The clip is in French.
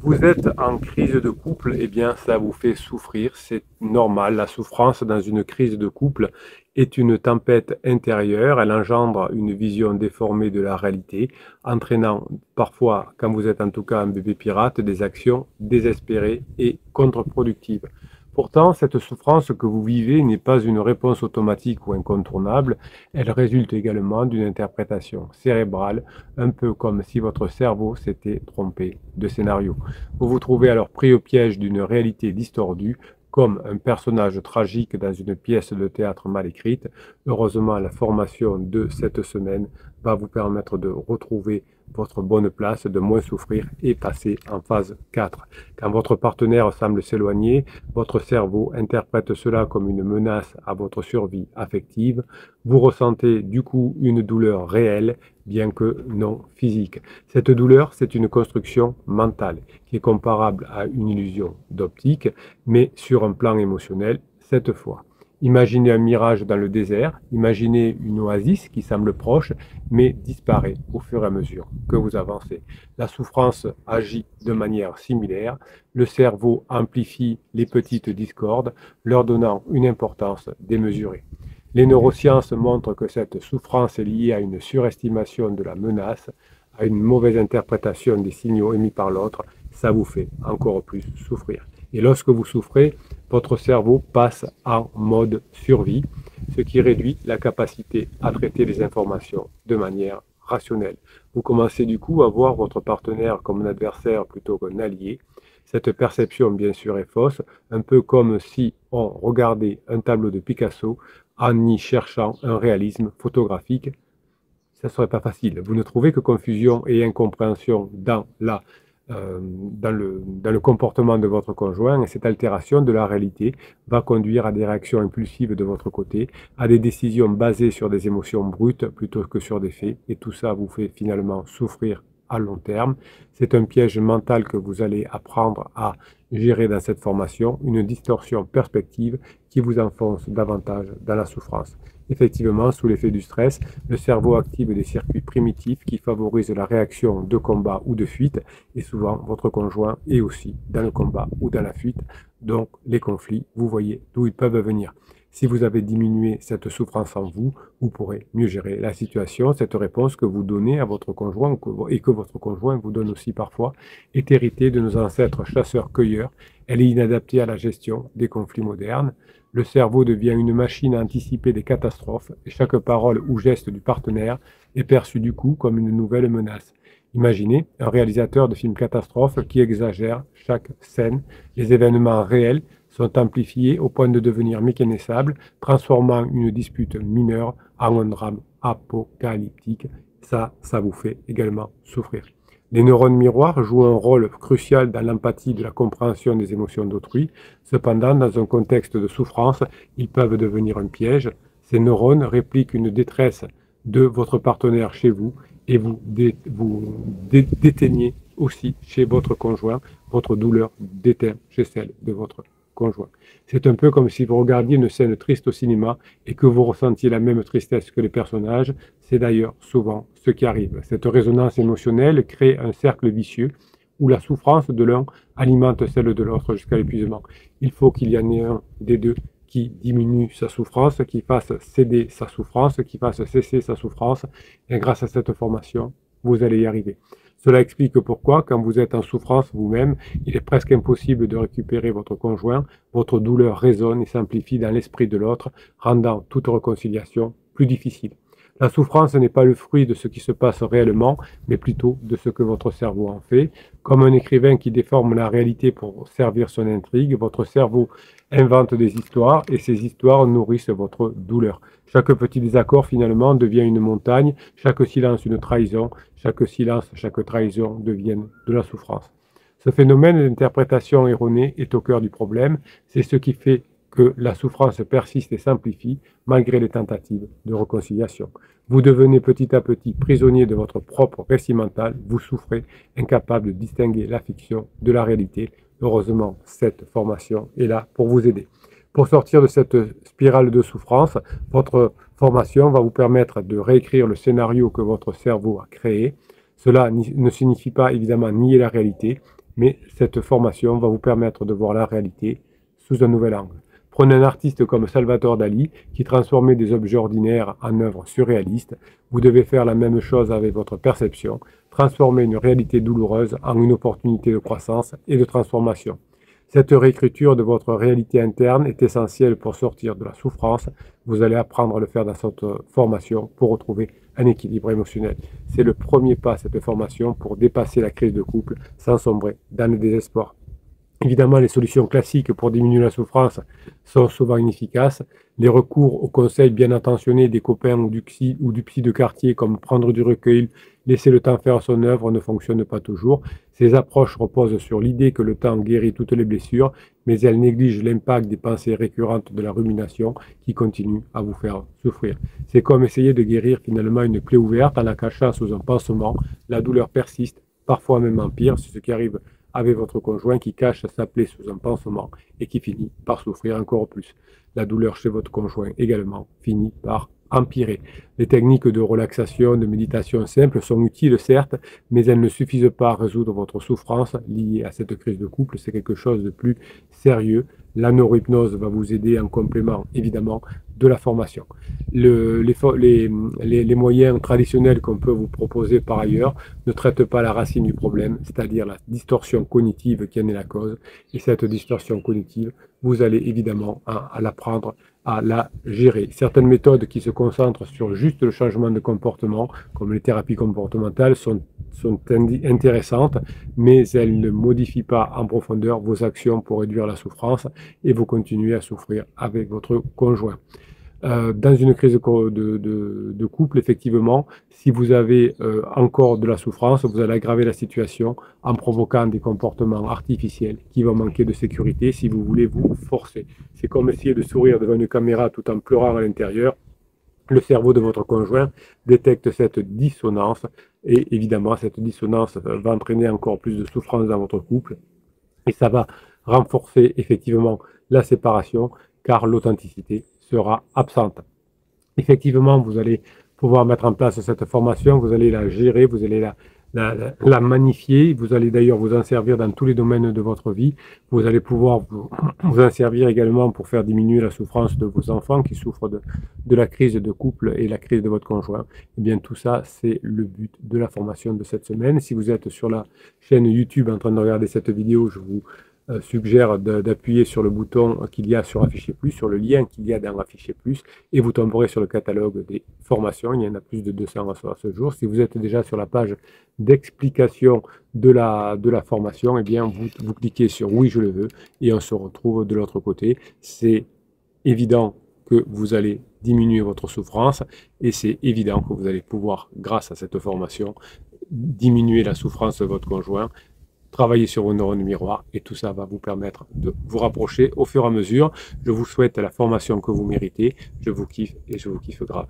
Vous êtes en crise de couple, eh bien ça vous fait souffrir, c'est normal. La souffrance dans une crise de couple est une tempête intérieure, elle engendre une vision déformée de la réalité, entraînant parfois, quand vous êtes en tout cas un bébé pirate, des actions désespérées et contre-productives. Pourtant, cette souffrance que vous vivez n'est pas une réponse automatique ou incontournable, elle résulte également d'une interprétation cérébrale, un peu comme si votre cerveau s'était trompé de scénario. Vous vous trouvez alors pris au piège d'une réalité distordue, comme un personnage tragique dans une pièce de théâtre mal écrite. Heureusement, la formation de cette semaine va vous permettre de retrouver votre bonne place, de moins souffrir et passer en phase 4. Quand votre partenaire semble s'éloigner, votre cerveau interprète cela comme une menace à votre survie affective. Vous ressentez du coup une douleur réelle, bien que non physique. Cette douleur, c'est une construction mentale qui est comparable à une illusion d'optique, mais sur un plan émotionnel cette fois. Imaginez un mirage dans le désert, imaginez une oasis qui semble proche, mais disparaît au fur et à mesure que vous avancez. La souffrance agit de manière similaire, le cerveau amplifie les petites discordes, leur donnant une importance démesurée. Les neurosciences montrent que cette souffrance est liée à une surestimation de la menace, à une mauvaise interprétation des signaux émis par l'autre, ça vous fait encore plus souffrir. Et lorsque vous souffrez, votre cerveau passe en mode survie, ce qui réduit la capacité à traiter les informations de manière rationnelle. Vous commencez du coup à voir votre partenaire comme un adversaire plutôt qu'un allié. Cette perception, bien sûr, est fausse, un peu comme si on regardait un tableau de Picasso en y cherchant un réalisme photographique. Ça ne serait pas facile. Vous ne trouvez que confusion et incompréhension dans le comportement de votre conjoint, et cette altération de la réalité va conduire à des réactions impulsives de votre côté, à des décisions basées sur des émotions brutes plutôt que sur des faits, et tout ça vous fait finalement souffrir à long terme. C'est un piège mental que vous allez apprendre à gérer dans cette formation, une distorsion perspective qui vous enfonce davantage dans la souffrance. Effectivement, sous l'effet du stress, le cerveau active des circuits primitifs qui favorisent la réaction de combat ou de fuite, et souvent votre conjoint est aussi dans le combat ou dans la fuite. Donc les conflits, vous voyez d'où ils peuvent venir. Si vous avez diminué cette souffrance en vous, vous pourrez mieux gérer la situation. Cette réponse que vous donnez à votre conjoint et que votre conjoint vous donne aussi parfois est héritée de nos ancêtres chasseurs-cueilleurs. Elle est inadaptée à la gestion des conflits modernes. Le cerveau devient une machine à anticiper des catastrophes et chaque parole ou geste du partenaire est perçu du coup comme une nouvelle menace. Imaginez un réalisateur de films catastrophes qui exagère chaque scène. Les événements réels sont amplifiés au point de devenir mécanissables, transformant une dispute mineure en un drame apocalyptique. Ça vous fait également souffrir. Les neurones miroirs jouent un rôle crucial dans l'empathie de la compréhension des émotions d'autrui. Cependant, dans un contexte de souffrance, ils peuvent devenir un piège. Ces neurones répliquent une détresse de votre partenaire chez vous et vous déteignez aussi chez votre conjoint. Votre douleur déteint chez celle de votre conjoint. C'est un peu comme si vous regardiez une scène triste au cinéma et que vous ressentiez la même tristesse que les personnages. C'est d'ailleurs souvent ce qui arrive. Cette résonance émotionnelle crée un cercle vicieux où la souffrance de l'un alimente celle de l'autre jusqu'à l'épuisement. Il faut qu'il y en ait un des deux qui diminue sa souffrance, qui fasse céder sa souffrance, qui fasse cesser sa souffrance. Et grâce à cette formation, vous allez y arriver. Cela explique pourquoi, quand vous êtes en souffrance vous-même, il est presque impossible de récupérer votre conjoint. Votre douleur résonne et s'amplifie dans l'esprit de l'autre, rendant toute réconciliation plus difficile. La souffrance n'est pas le fruit de ce qui se passe réellement, mais plutôt de ce que votre cerveau en fait. Comme un écrivain qui déforme la réalité pour servir son intrigue, votre cerveau invente des histoires et ces histoires nourrissent votre douleur. Chaque petit désaccord finalement devient une montagne, chaque silence une trahison, chaque silence, chaque trahison deviennent de la souffrance. Ce phénomène d'interprétation erronée est au cœur du problème, c'est ce qui fait que la souffrance persiste et s'amplifie malgré les tentatives de réconciliation. Vous devenez petit à petit prisonnier de votre propre récit mental, vous souffrez, incapable de distinguer la fiction de la réalité. Heureusement, cette formation est là pour vous aider. Pour sortir de cette spirale de souffrance, votre formation va vous permettre de réécrire le scénario que votre cerveau a créé. Cela ne signifie pas évidemment nier la réalité, mais cette formation va vous permettre de voir la réalité sous un nouvel angle. Prenez un artiste comme Salvador Dali qui transformait des objets ordinaires en œuvres surréalistes. Vous devez faire la même chose avec votre perception, transformer une réalité douloureuse en une opportunité de croissance et de transformation. Cette réécriture de votre réalité interne est essentielle pour sortir de la souffrance. Vous allez apprendre à le faire dans cette formation pour retrouver un équilibre émotionnel. C'est le premier pas, cette formation, pour dépasser la crise de couple sans sombrer dans le désespoir. Évidemment, les solutions classiques pour diminuer la souffrance sont souvent inefficaces. Les recours aux conseils bien intentionnés des copains ou du psy de quartier, comme prendre du recul, laisser le temps faire son œuvre, ne fonctionnent pas toujours. Ces approches reposent sur l'idée que le temps guérit toutes les blessures, mais elles négligent l'impact des pensées récurrentes de la rumination qui continuent à vous faire souffrir. C'est comme essayer de guérir finalement une plaie ouverte en la cachant sous un pansement. La douleur persiste, parfois même empire. C'est ce qui arrive avec votre conjoint qui cache sa plaie sous un pansement et qui finit par souffrir encore plus. La douleur chez votre conjoint également finit par empirer. Les techniques de relaxation, de méditation simples sont utiles certes, mais elles ne suffisent pas à résoudre votre souffrance liée à cette crise de couple. C'est quelque chose de plus sérieux. La neurohypnose va vous aider en complément évidemment de la formation. Les moyens traditionnels qu'on peut vous proposer par ailleurs ne traitent pas la racine du problème, c'est-à-dire la distorsion cognitive qui en est la cause. Et cette distorsion cognitive, vous allez évidemment à l'apprendre à la gérer. Certaines méthodes qui se concentrent sur juste le changement de comportement, comme les thérapies comportementales, sont intéressantes, mais elles ne modifient pas en profondeur vos actions pour réduire la souffrance et vous continuez à souffrir avec votre conjoint. Dans une crise de couple, effectivement, si vous avez encore de la souffrance, vous allez aggraver la situation en provoquant des comportements artificiels qui vont manquer de sécurité si vous voulez vous forcer. C'est comme essayer de sourire devant une caméra tout en pleurant à l'intérieur. Le cerveau de votre conjoint détecte cette dissonance et évidemment, cette dissonance va entraîner encore plus de souffrance dans votre couple et ça va renforcer effectivement la séparation car l'authenticité sera absente. Effectivement, vous allez pouvoir mettre en place cette formation, vous allez la gérer, vous allez la magnifier, vous allez d'ailleurs vous en servir dans tous les domaines de votre vie. Vous allez pouvoir vous en servir également pour faire diminuer la souffrance de vos enfants qui souffrent de la crise de couple et la crise de votre conjoint. Et bien tout ça, c'est le but de la formation de cette semaine. Si vous êtes sur la chaîne YouTube en train de regarder cette vidéo, je vous suggère d'appuyer sur le bouton qu'il y a sur Afficher Plus, sur le lien qu'il y a dans Afficher Plus, et vous tomberez sur le catalogue des formations. Il y en a plus de 200 à ce jour. Si vous êtes déjà sur la page d'explication de la formation, eh bien vous cliquez sur Oui, je le veux, et on se retrouve de l'autre côté. C'est évident que vous allez diminuer votre souffrance, et c'est évident que vous allez pouvoir, grâce à cette formation, diminuer la souffrance de votre conjoint, travailler sur vos neurones miroirs et tout ça va vous permettre de vous rapprocher au fur et à mesure. Je vous souhaite la formation que vous méritez. Je vous kiffe et je vous kiffe grave.